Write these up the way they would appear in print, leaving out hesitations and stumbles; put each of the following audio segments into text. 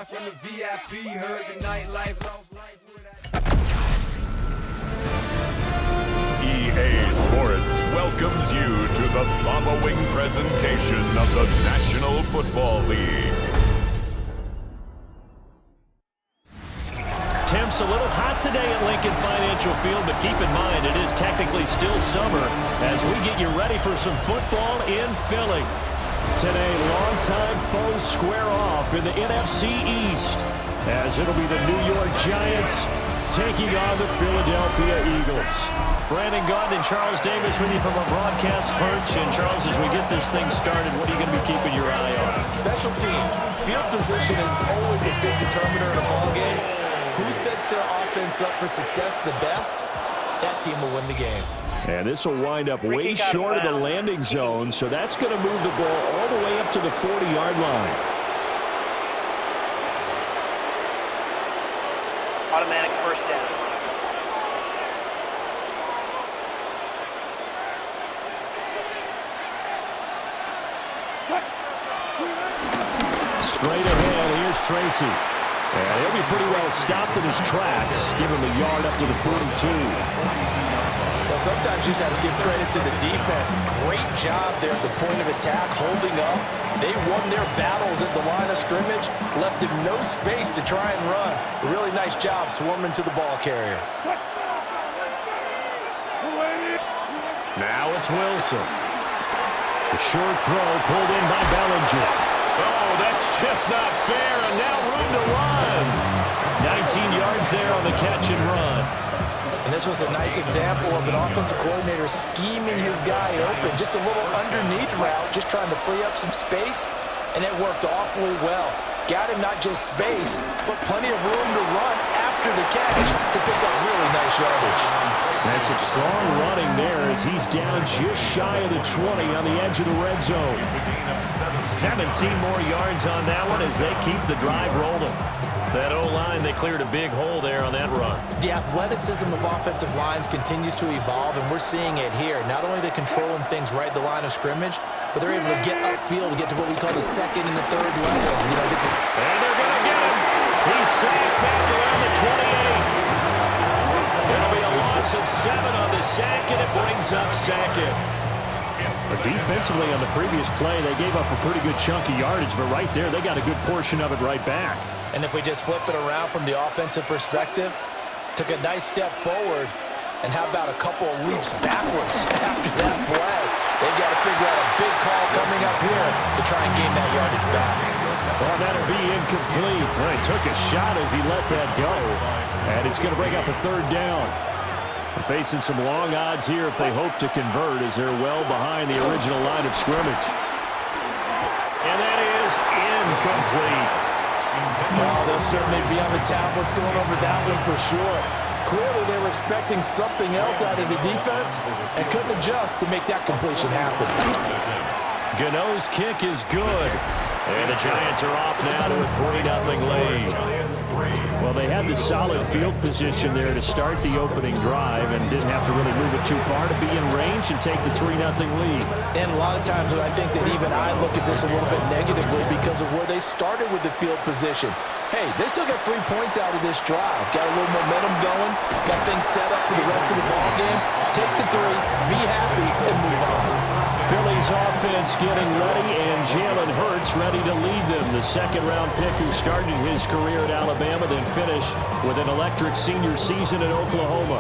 from the VIP, heard the nightlife, lost life without. EA Sports welcomes you to the following presentation of the National Football League. Temps a little hot today at Lincoln Financial Field, but keep in mind it is technically still summer as we get you ready for some football in Philly. Today, longtime foes square off in the NFC East as it'll be the New York Giants taking on the Philadelphia Eagles. Brandon Gaudin and Charles Davis with you from our broadcast perch. And Charles, as we get this thing started, what are you going to be keeping your eye on? Special teams. Field position is always a big determiner in a ball game. Who sets their offense up for success the best, that team will win the game. And this will wind up way short of the landing zone, so that's going to move the ball all the way up to the 40-yard line. Automatic first down. Straight ahead, here's Tracy. And he'll be pretty well stopped in his tracks. Give him a yard up to the 42. Well, sometimes you just have to give credit to the defense. Great job there at the point of attack, holding up. They won their battles at the line of scrimmage, left him no space to try and run. A really nice job swarming to the ball carrier. Now it's Wilson. The short throw pulled in by Bellinger. Oh, that's just not fair, and now room to run. 19 yards there on the catch and run. And this was a nice example of an offensive coordinator scheming his guy open. Just a little underneath route, just trying to free up some space, and it worked awfully well. Got him not just space, but plenty of room to run after the catch to pick up really nice yardage. And some strong running there as he's down just shy of the 20 on the edge of the red zone. 17 more yards on that one as they keep the drive rolling. That O-line, they cleared a big hole there on that run. The athleticism of offensive lines continues to evolve, and we're seeing it here. Not only are they controlling things right at the line of scrimmage, but they're able to get upfield to get to what we call the second and the third levels. You know, and they're going to get him. He's sacked back around the 28. It'll be a loss of 7 on the sack, and it brings up second. Defensively on the previous play, they gave up a pretty good chunk of yardage, but right there, they got a good portion of it right back. And if we just flip it around from the offensive perspective, took a nice step forward, and how about a couple of leaps backwards after that play? They've got to figure out a big call coming up here to try and gain that yardage back. Well, that'll be incomplete. Well, he took a shot as he let that go, and it's going to bring up a third down. They're facing some long odds here if they hope to convert as they're well behind the original line of scrimmage. And that is incomplete. Well, they'll certainly be on the tablets going over that one for sure. Clearly, they were expecting something else out of the defense and couldn't adjust to make that completion happen. Gano's kick is good. And the Giants are off now to a 3-0 lead. Well, they had the solid field position there to start the opening drive and didn't have to really move it too far to be in range and take the 3-0 lead. And a lot of times I think that even I look at this a little bit negatively because of where they started with the field position. Hey, they still got 3 points out of this drive. Got a little momentum going. Got things set up for the rest of the ball game. Take the 3, be happy, and move on. Philly's offense getting ready, and Jalen Hurts ready to lead them. The second-round pick who started his career at Alabama, then finished with an electric senior season at Oklahoma.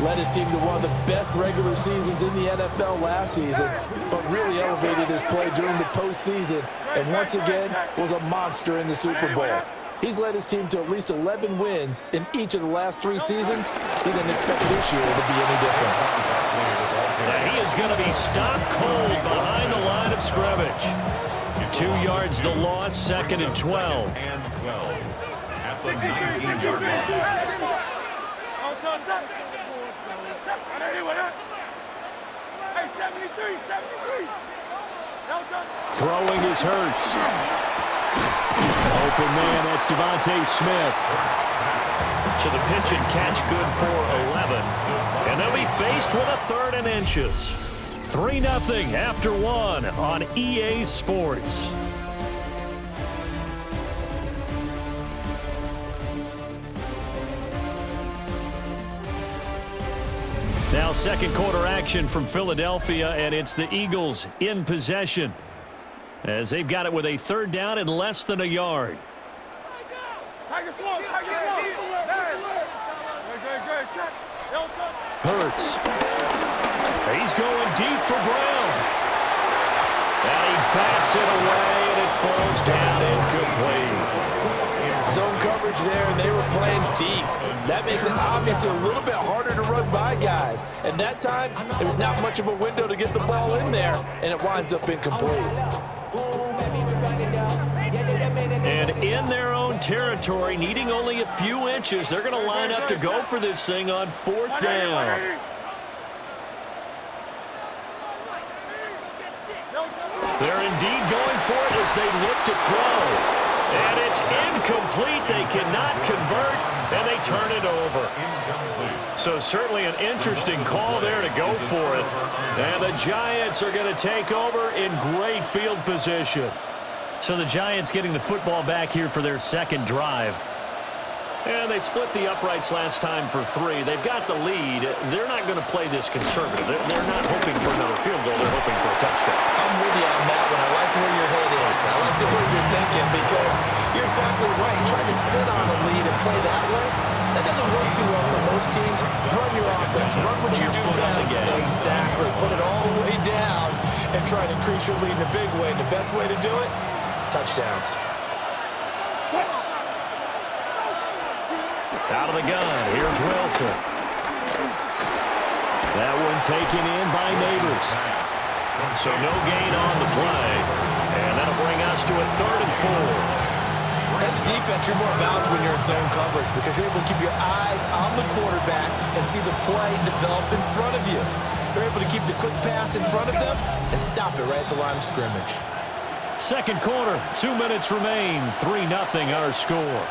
Led his team to one of the best regular seasons in the NFL last season, but really elevated his play during the postseason, and once again was a monster in the Super Bowl. He's led his team to at least 11 wins in each of the last 3 seasons. He didn't expect this year to be any different. And he is going to be stopped cold behind the line of scrimmage. 2 yards the loss, 2nd and 12. At the 19-yard line. Throwing is Hurts. Open man, that's Devontae Smith. So the pitch and catch good for 11. And they'll be faced with a 3rd and inches. 3-0 after 1 on EA Sports. Now second quarter action from Philadelphia, and it's the Eagles in possession as they've got it with a third down and less than a yard. Hurts. He's going deep for Brown. And he bats it away, and it falls down incomplete. Zone coverage there, and they were playing deep. That makes it obviously a little bit harder to run by guys. And that time, there was not much of a window to get the ball in there, and it winds up incomplete. And in their own territory, needing only a few inches, they're going to line up to go for this thing on fourth down. They're indeed going for it as they look to throw. And it's incomplete. They cannot convert, and they turn it over. So certainly an interesting call there to go for it. And the Giants are going to take over in great field position. So the Giants getting the football back here for their second drive. And they split the uprights last time for 3. They've got the lead. They're not going to play this conservative. They're not hoping for another field goal. They're hoping for a touchdown. I'm with you on that one. I like where your head is. I like the way you're thinking because you're exactly right. Trying to sit on a lead and play that way, that doesn't work too well for most teams. Run your offense. Run what you do best. Exactly. Put it all the way down and try to increase your lead in a big way. And the best way to do it, touchdowns. Out of the gun, here's Wilson. That one taken in by Neighbors. So no gain on the play. And that'll bring us to a 3rd and 4. As a defense, you're more balanced when you're in zone coverage because you're able to keep your eyes on the quarterback and see the play develop in front of you. They're able to keep the quick pass in front of them and stop it right at the line of scrimmage. Second quarter, 2 minutes remain. 3-0 our score.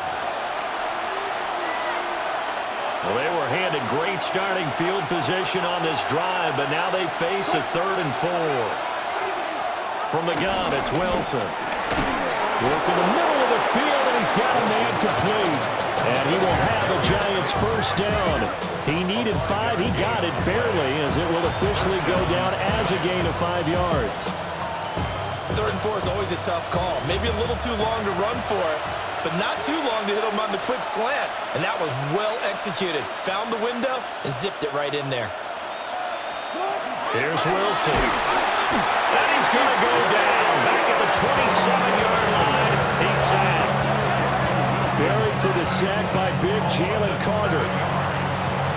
Well, they were handed great starting field position on this drive, but now they face a 3rd and 4. From the gun, it's Wilson. Work in the middle of the field, and he's got a man complete. And he will have a Giants first down. He needed 5. He got it barely, as it will officially go down as a gain of 5 yards. 3rd and 4 is always a tough call. Maybe a little too long to run for it, but not too long to hit him on the quick slant. And that was well executed. Found the window and zipped it right in there. Here's Wilson. And he's going to go down. Back at the 27-yard line. He's sacked. Buried for the sack by big Jalen Carter.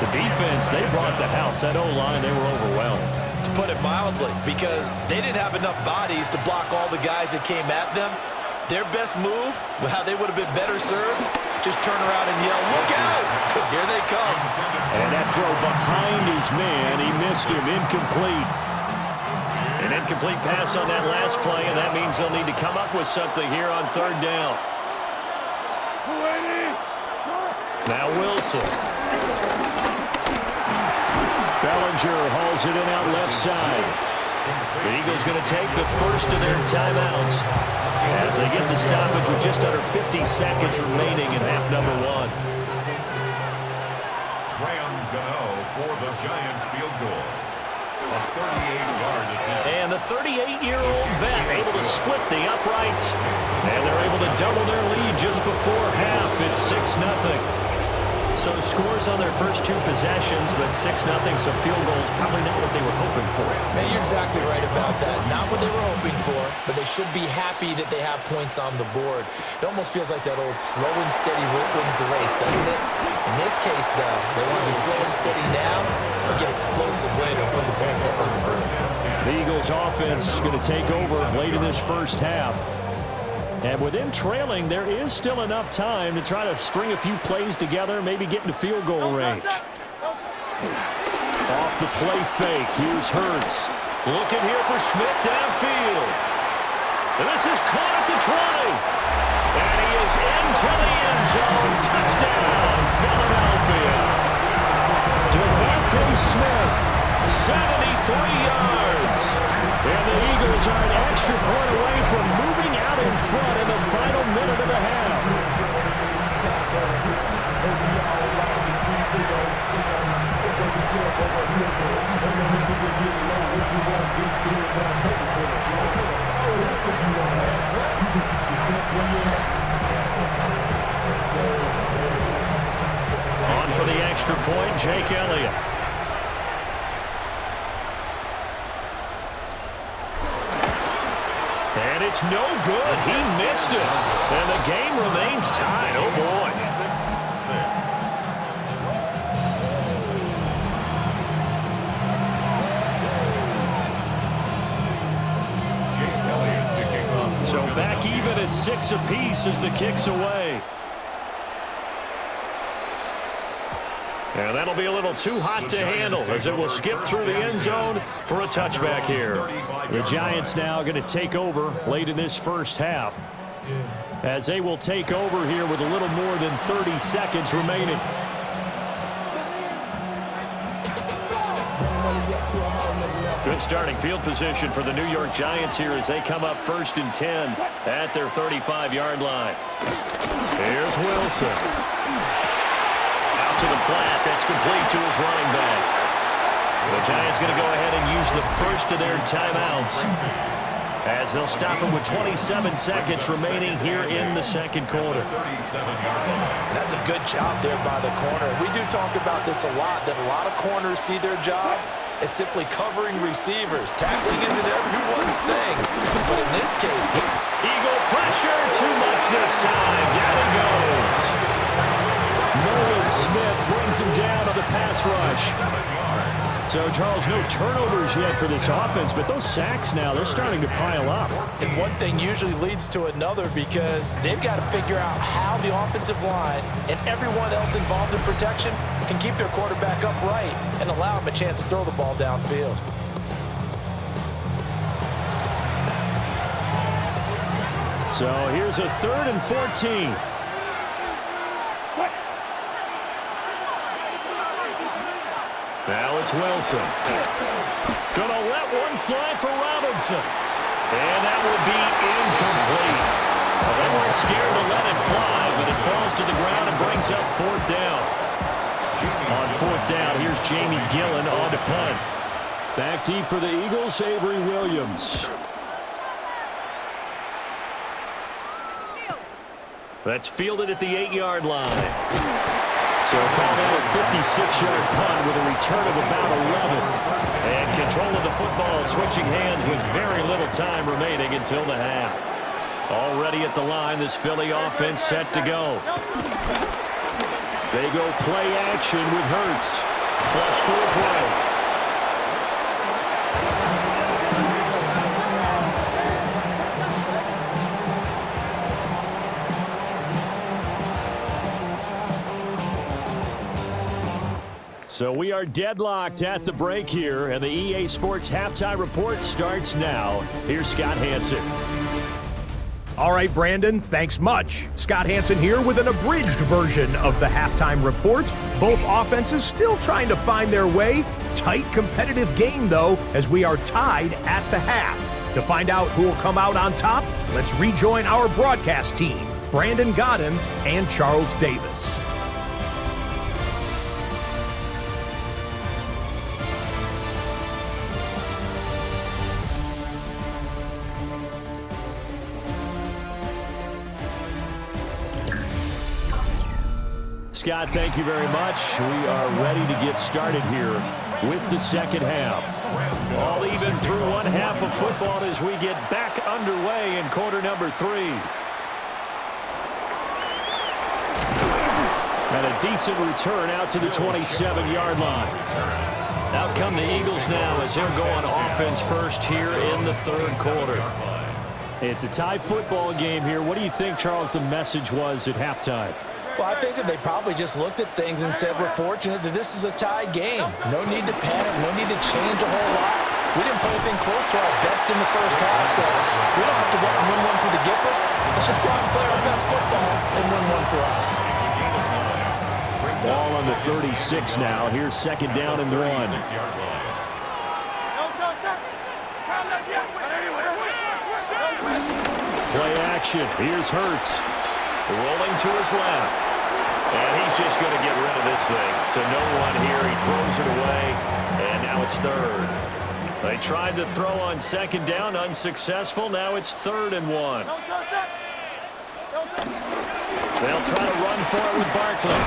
The defense, they brought the house. That O-line, they were overwhelmed. To put it mildly, because they didn't have enough bodies to block all the guys that came at them. Their best move, how they would have been better served, just turn around and yell, "Look out!" Because here they come. And that throw behind his man, he missed him, incomplete. An incomplete pass on that last play, and that means they'll need to come up with something here on 3rd down. Now Wilson. Bellinger hauls it in out left side. The Eagles going to take the first of their timeouts as they get the stoppage with just under 50 seconds remaining in half number 1. Graham Gano for the Giants field goal. A 38-yard attempt. And the 38-year-old vet able to split the uprights. And they're able to double their lead just before half. It's 6-0. So scores on their first 2 possessions, but 6-0, so field goals probably not what they were hoping for. Man, you're exactly right about that. Not what they were hoping for, but they should be happy that they have points on the board. It almost feels like that old slow and steady wins the race, doesn't it? In this case, though, they want to be slow and steady now, but get explosive later and put the points up on the board. The Eagles' offense is going to take over late in this first half. And with them trailing, there is still enough time to try to string a few plays together, maybe get into field goal range. Off the play fake, here's Hurts. Looking here for Smith downfield. And this is caught at the 20. And he is into the end zone. Touchdown, Philadelphia. Devontae Smith, 73 yards. And the Eagles are an extra point away from moving out in front in the final minute of the half. extra point, Jake Elliott. And it's no good. He missed it. And the game remains tied. Oh, boy. 6-6. So back even at 6 apiece as the kick's away. And that'll be a little too hot to handle as it will skip through the end zone for a touchback here. The Giants now going to take over late in this first half as they will take over here with a little more than 30 seconds remaining. Good starting field position for the New York Giants here as they come up 1st and 10 at their 35-yard line. Here's Wilson. Out to the flat. That's complete to his running back. The Giants going to go ahead and use the first of their timeouts as they'll stop him with 27 seconds remaining here in the second quarter. That's a good job there by the corner. We do talk about this a lot, that a lot of corners see their job is simply covering receivers. Tackling isn't everyone's thing. But in this case, Eagle pressure, too much this time. Down he goes. Nolan Smith brings him down on the pass rush. So, Charles, no turnovers yet for this offense, but those sacks now, they're starting to pile up. And one thing usually leads to another because they've got to figure out how the offensive line and everyone else involved in protection can keep their quarterback upright and allow him a chance to throw the ball downfield. So here's a 3rd and 14. Now it's Wilson. Gonna let one fly for Robinson. And that will be incomplete. Well, they weren't scared to let it fly, but it falls to the ground and brings up 4th down. On 4th down, here's Jamie Gillen on to punt. Back deep for the Eagles, Avery Williams. That's fielded at the 8-yard line. So called out a 56-yard punt with a return of about 11. And control of the football switching hands with very little time remaining until the half. Already at the line, this Philly offense set to go. They go play action with Hurts. Flush to his right. So we are deadlocked at the break here, and the EA Sports Halftime Report starts now. Here's Scott Hanson. All right, Brandon, thanks much. Scott Hanson here with an abridged version of the Halftime Report. Both offenses still trying to find their way. Tight, competitive game, though, as we are tied at the half. To find out who will come out on top, let's rejoin our broadcast team, Brandon Godden and Charles Davis. Scott, thank you very much. We are ready to get started here with the second half. All even through one half of football as we get back underway in quarter number 3. And a decent return out to the 27-yard line. Out come the Eagles now as they're going offense first here in the 3rd quarter. It's a tie football game here. What do you think, Charles, the message was at halftime? Well, I think that they probably just looked at things and said, we're fortunate that this is a tie game. No need to panic, no need to change a whole lot. We didn't play anything close to our best in the first half, so we don't have to go out and win one for the Gipper. Let's just go out and play our best football and win one for us. Ball on the 36 now. Here's 2nd down and 1. Play action. Here's Hurts. Rolling to his left. And he's just going to get rid of this thing. To no one here. He throws it away. And now it's 3rd. They tried to throw on 2nd down. Unsuccessful. Now it's 3rd and 1. They'll try to run for it with Barkley.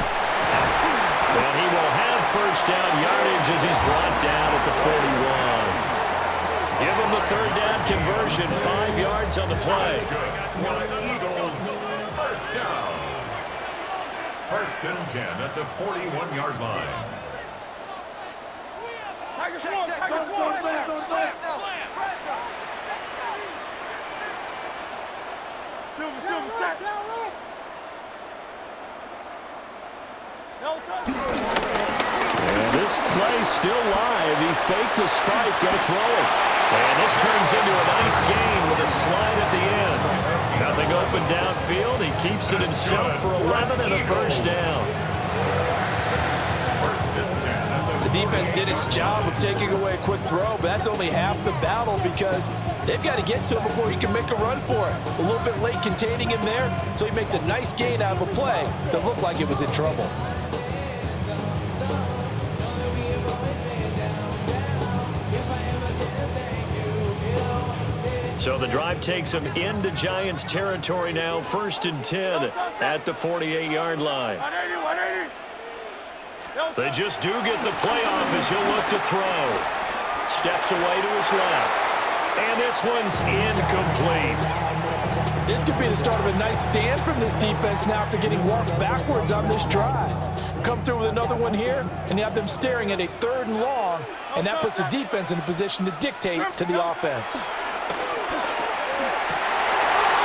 And he will have first down yardage as he's brought down at the 41. Give him the third down conversion, 5 yards on the play. Eagles, first down. First and 10 at the 41-yard line. And this play's still live. He faked the spike, going to throw it. And this turns into a nice gain with a slide at the end. Nothing open downfield. He keeps it himself for 11 and a first down. The defense did its job of taking away a quick throw, but that's only half the battle because they've got to get to him before he can make a run for it. A little bit late containing him there, so he makes a nice gain out of a play that looked like it was in trouble. So the drive takes him into Giants territory now, first and 10 at the 48-yard line. They just do get the playoff as he'll look to throw. Steps away to his left. And this one's incomplete. This could be the start of a nice stand from this defense now after getting walked backwards on this drive. Come through with another one here, and you have them staring at a 3rd and long, and that puts the defense in a position to dictate to the offense.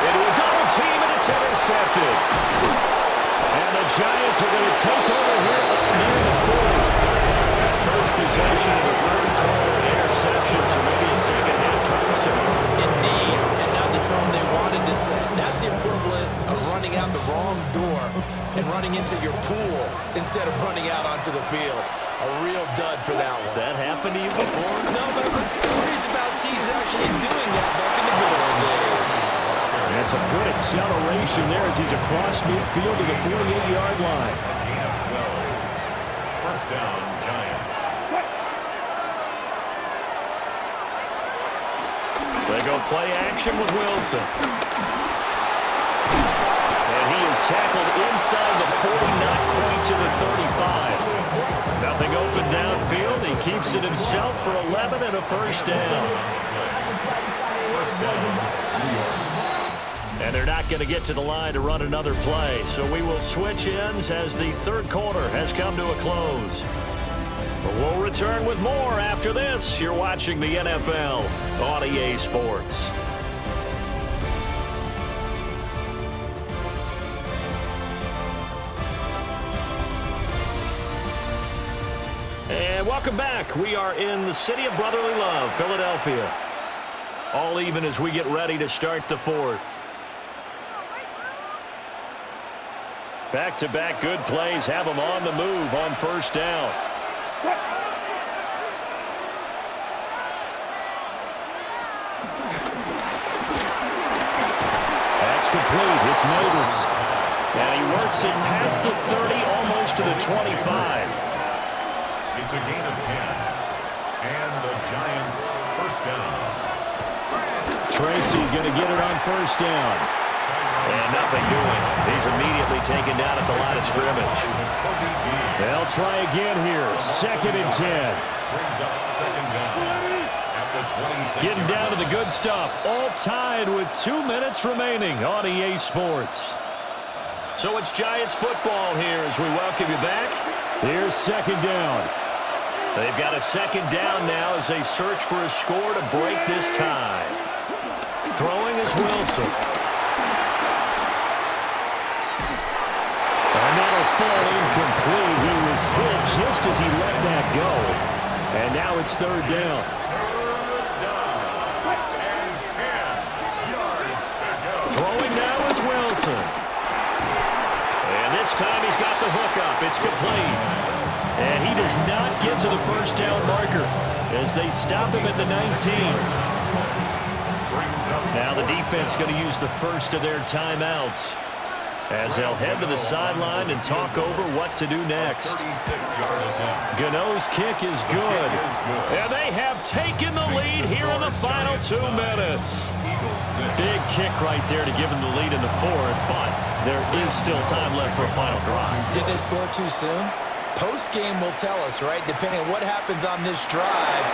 Into a double team, and it's intercepted. And the Giants are going to take over here near the 40. First possession of the 3rd quarter interception, so maybe a second half turn. Indeed, and now the tone they wanted to set. That's the equivalent of running out the wrong door and running into your pool instead of running out onto the field. A real dud for that one. Has that happened to you before? No, but I've heard stories about teams actually doing that back in the good old days. And some good acceleration there as he's across midfield to the 48-yard line. First down, Giants. They go play action with Wilson. And he is tackled inside the 40, not quite to the 35. Nothing open downfield. He keeps it himself for 11 and a first down. And they're not going to get to the line to run another play. So we will switch ends as the 3rd quarter has come to a close. But we'll return with more after this. You're watching the NFL on EA Sports. And welcome back. We are in the city of brotherly love, Philadelphia. All even as we get ready to start the 4th. Back-to-back good plays have them on the move on first down. That's complete. It's Neighbors. And he works it past the 30, almost to the 25. It's a gain of 10. And the Giants first down. Tracy going to get it on first down. And nothing doing. He's immediately taken down at the line of scrimmage. They'll try again here. 2nd and 10. Brings up second down at the 26. Getting down to the good stuff. All tied with 2 minutes remaining on EA Sports. So it's Giants football here as we welcome you back. Here's 2nd down. They've got a 2nd down now as they search for a score to break this tie. Throwing is Wilson. And that'll fall incomplete. He was hit just as he let that go. And now it's 3rd down. Throwing now is Wilson. And this time he's got the hook up. It's complete. And he does not get to the first down marker as they stop him at the 19. Now the defense going to use the first of their timeouts as they'll head to the sideline and talk over what to do next. Gano's kick is good. And they have taken the lead here in the final 2 minutes. Big kick right there to give them the lead in the 4th, but there is still time left for a final drive. Did they score too soon? Post-game will tell us, right? Depending on what happens on this drive,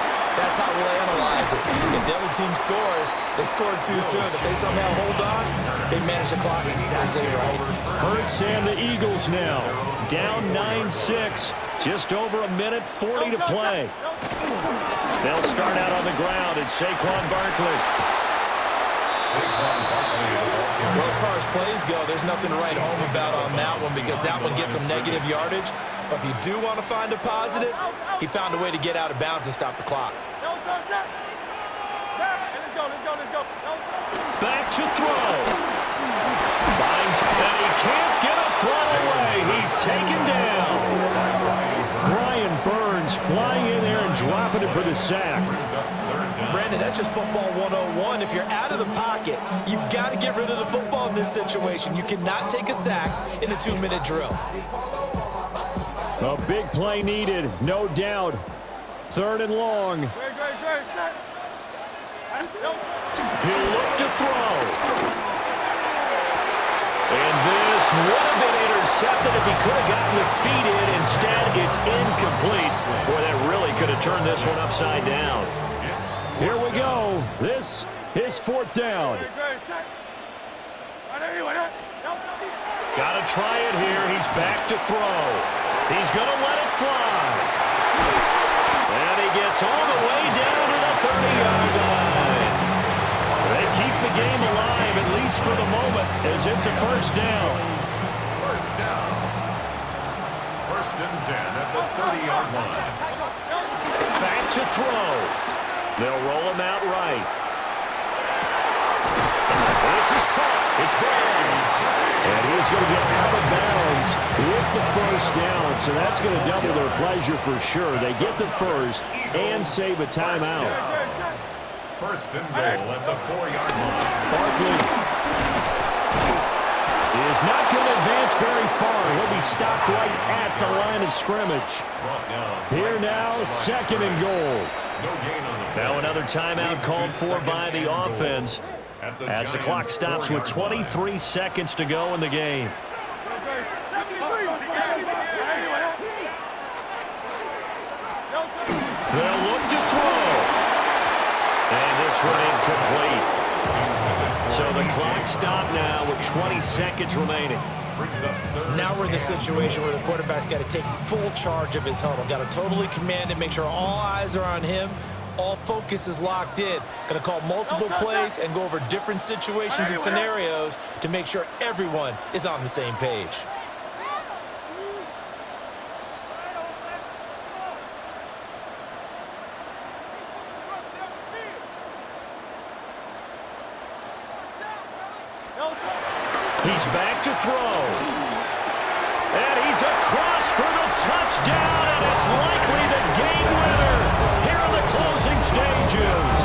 that's how we'll analyze it. If the other team scores, they scored too soon. If they somehow hold on, they manage the clock exactly right. Hurts and the Eagles now down 9-6. Just over a minute 40 to play. They'll start out on the ground. It's Saquon Barkley. Well, as far as plays go, there's nothing to write home about on that one because that one gets some negative yardage. But if you do want to find a positive, he found a way to get out of bounds and stop the clock. Back to throw. Finds, and he can't get a throw away. He's taken down. Brian Burns flying in there and dropping it for the sack. Brandon, that's just football 101. If you're out of the pocket, you've got to get rid of the football in this situation. You cannot take a sack in a 2-minute drill. A big play needed, no doubt. 3rd and long. He'll look to throw. And this would have been intercepted if he could have gotten the feet in. Instead, it's incomplete. Boy, that really could have turned this one upside down. Here we go. This is 4th down. Got to try it here. He's back to throw. He's going to let it fly. And he gets all the way down to the 30-yard line. They keep the game alive, at least for the moment, as it's a 1st down. 1st down. 1st and 10 at the 30-yard line. Back to throw. They'll roll him out right. This is caught. It's bad. And he's going to get out of bounds with the 1st down, so that's going to double their pleasure for sure. They get the 1st and save a timeout. 1st and goal at the 4-yard line. Barkley is not going to advance very far. He'll be stopped right at the line of scrimmage. Here now, 2nd and goal. Now another timeout called for by the offense as the clock stops with 23 seconds to go in the game. They'll look to throw. And this one incomplete. So the clock stopped now with 20 seconds remaining. Now we're in the situation where the quarterback's got to take full charge of his huddle. Got to totally command it, make sure all eyes are on him. All focus is locked in. Going to call multiple plays and go over different situations and scenarios to make sure everyone is on the same page. He's back to throw. And he's across for the touchdown, and it's likely the game winner here in the closing stages.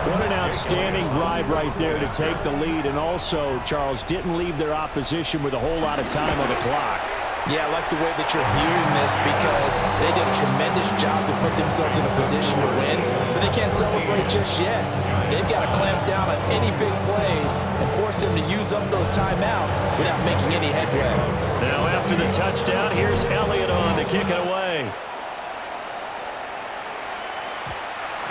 What an outstanding drive right there to take the lead, and also, Charles, didn't leave their opposition with a whole lot of time on the clock. Yeah, I like the way that you're viewing this because they did a tremendous job to put themselves in a position to win, but they can't celebrate just yet. They've got to clamp down on any big plays and force them to use up those timeouts without making any headway. Now after the touchdown, here's Elliott on to kick it away.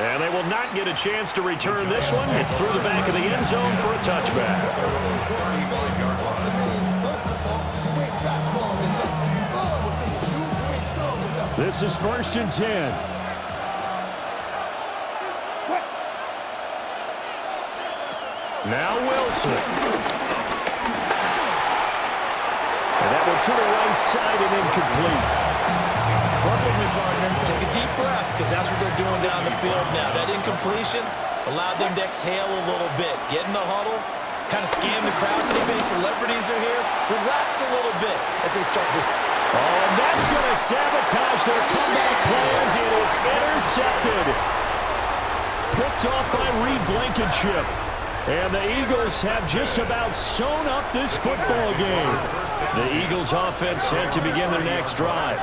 And they will not get a chance to return this one. It's through the back of the end zone for a touchback. This is 1st and 10. Now Wilson. And that one to the right side and incomplete. Work with me, partner. Take a deep breath because that's what they're doing down the field now. That incompletion allowed them to exhale a little bit. Get in the huddle, kind of scan the crowd, see if any celebrities are here. Relax a little bit as they start this. Oh, and that's going to sabotage their comeback plans. It is intercepted. Picked off by Reed Blankenship. And the Eagles have just about sewn up this football game. The Eagles offense set to begin their next drive.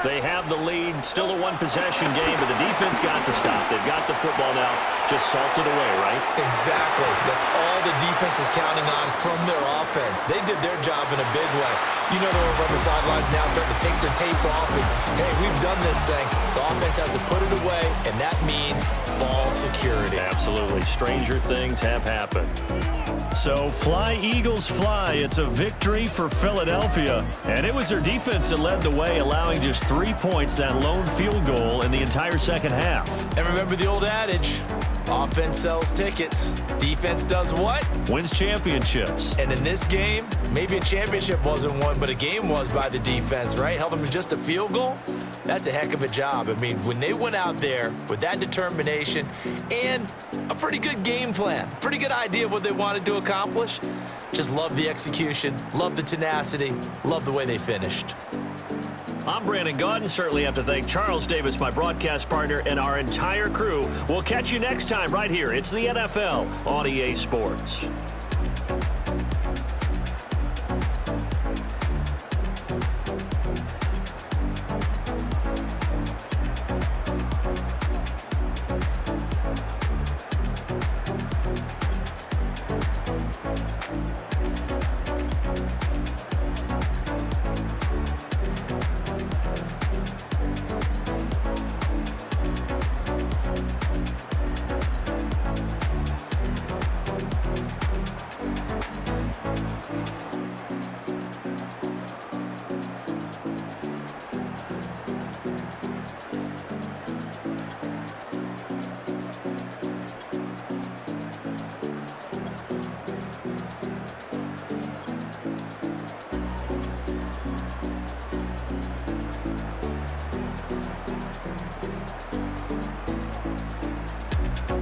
They have the lead, still a one-possession game, but the defense got the stop. They've got the football now, just salted away, right? Exactly. That's all the defense is counting on from their offense. They did their job in a big way. You know they're over on the sidelines now starting to take their tape off and, hey, we've done this thing. The offense has to put it away, and that means ball security. Absolutely. Stranger things have happened. So fly, Eagles, fly. It's a victory for Philadelphia. And it was their defense that led the way, allowing just 3 points, that lone field goal in the entire second half. And remember the old adage, offense sells tickets. Defense does what? Wins championships. And in this game, maybe a championship wasn't won, but a game was by the defense, right? Held them to just a field goal. That's a heck of a job. I mean, when they went out there with that determination and a pretty good game plan, pretty good idea of what they wanted to accomplish, just love the execution, love the tenacity, love the way they finished. I'm Brandon Gaudin. Certainly have to thank Charles Davis, my broadcast partner, and our entire crew. We'll catch you next time right here. It's the NFL on EA Sports.